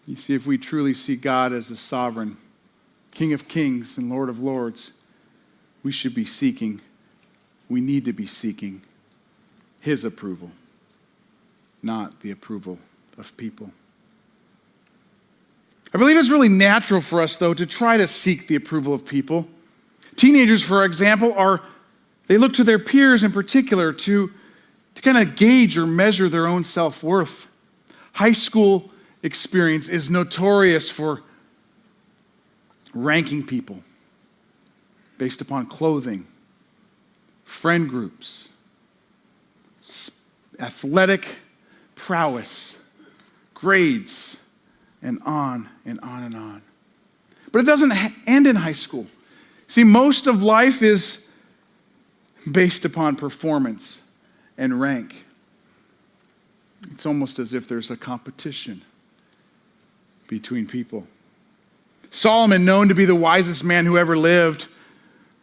You see, if we truly see God as the sovereign King of Kings and Lord of Lords, we should be seeking, we need to be seeking his approval, not the approval of people. I believe it's really natural for us, though, to try to seek the approval of people. Teenagers, for example, they look to their peers in particular to kind of gauge or measure their own self-worth. High school experience is notorious for ranking people based upon clothing, friend groups, athletic prowess, grades, and on and on and on. But it doesn't end in high school. See, most of life is based upon performance and rank. It's almost as if there's a competition between people. Solomon, known to be the wisest man who ever lived,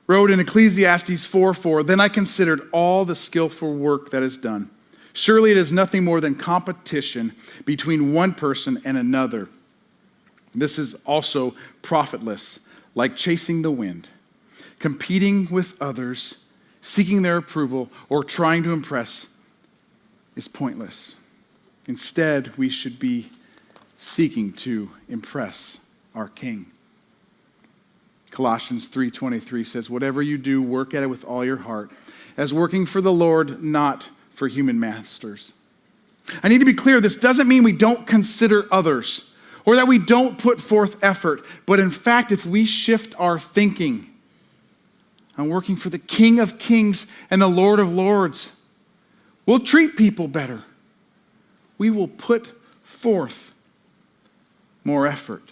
wrote in Ecclesiastes 4:4, "Then I considered all the skillful work that is done. Surely it is nothing more than competition between one person and another. This is also profitless, like chasing the wind. Competing with others, seeking their approval, or trying to impress is pointless. Instead, we should be seeking to impress our King." Colossians 3:23 says, "Whatever you do, work at it with all your heart, as working for the Lord, not for human masters." I need to be clear, this doesn't mean we don't consider others or that we don't put forth effort. But in fact, if we shift our thinking on working for the King of Kings and the Lord of Lords, we'll treat people better. We will put forth more effort.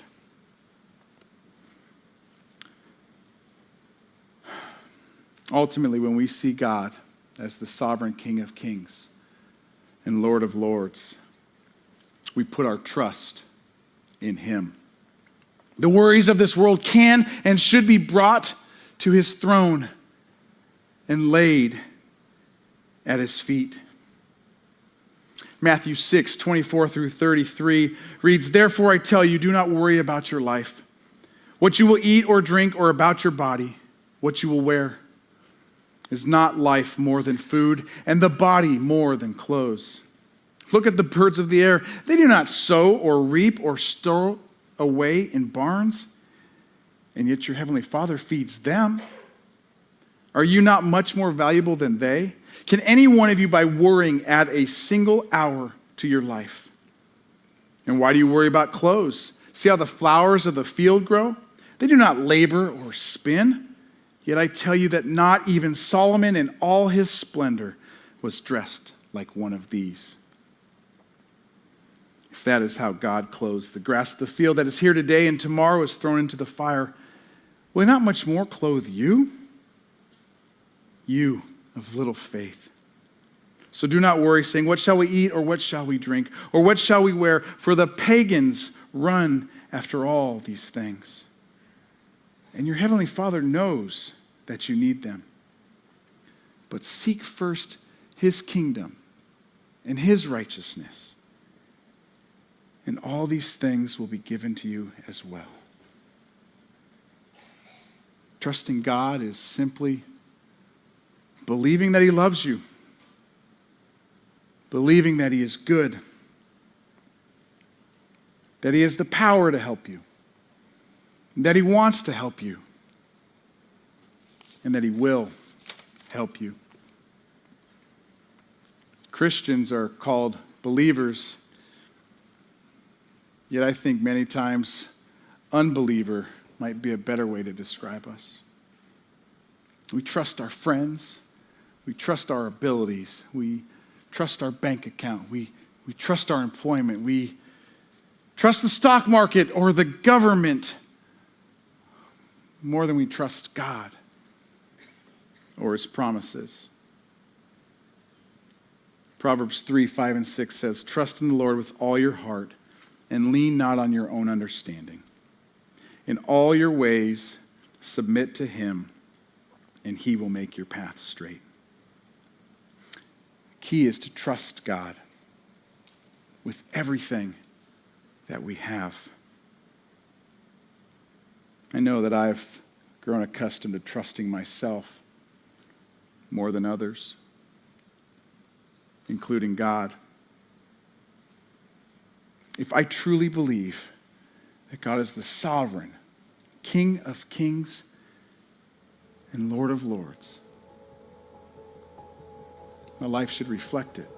Ultimately, when we see God as the sovereign King of Kings and Lord of Lords, we put our trust in him. The worries of this world can and should be brought to his throne and laid at his feet. Matthew 6:24-33 reads, "Therefore I tell you, do not worry about your life, what you will eat or drink, or about your body, what you will wear. Is not life more than food, and the body more than clothes? Look at the birds of the air. They do not sow or reap or store away in barns, and yet your heavenly Father feeds them. Are you not much more valuable than they? Can any one of you, by worrying, add a single hour to your life? And why do you worry about clothes? See how the flowers of the field grow? They do not labor or spin. Yet I tell you that not even Solomon in all his splendor was dressed like one of these." If that is how God clothes the grass of the field that is here today and tomorrow is thrown into the fire, will he not much more clothe you? You of little faith. So do not worry, saying, "What shall we eat, or what shall we drink, or what shall we wear?" For the pagans run after all these things. And your heavenly Father knows that you need them. But seek first his kingdom and his righteousness, and all these things will be given to you as well. Trusting God is simply believing that he loves you, believing that he is good, that he has the power to help you, that he wants to help you, and that he will help you. Christians are called believers, yet I think many times unbeliever might be a better way to describe us. We trust our friends. We trust our abilities. We trust our bank account. We trust our employment. We trust the stock market or the government more than we trust God or his promises. Proverbs 3:5-6 says, "Trust in the Lord with all your heart and lean not on your own understanding. In all your ways submit to him, and he will make your path straight." Key is to trust God with everything that we have. I know that I've grown accustomed to trusting myself more than others, including God. If I truly believe that God is the sovereign King of kings and Lord of lords, my life should reflect it.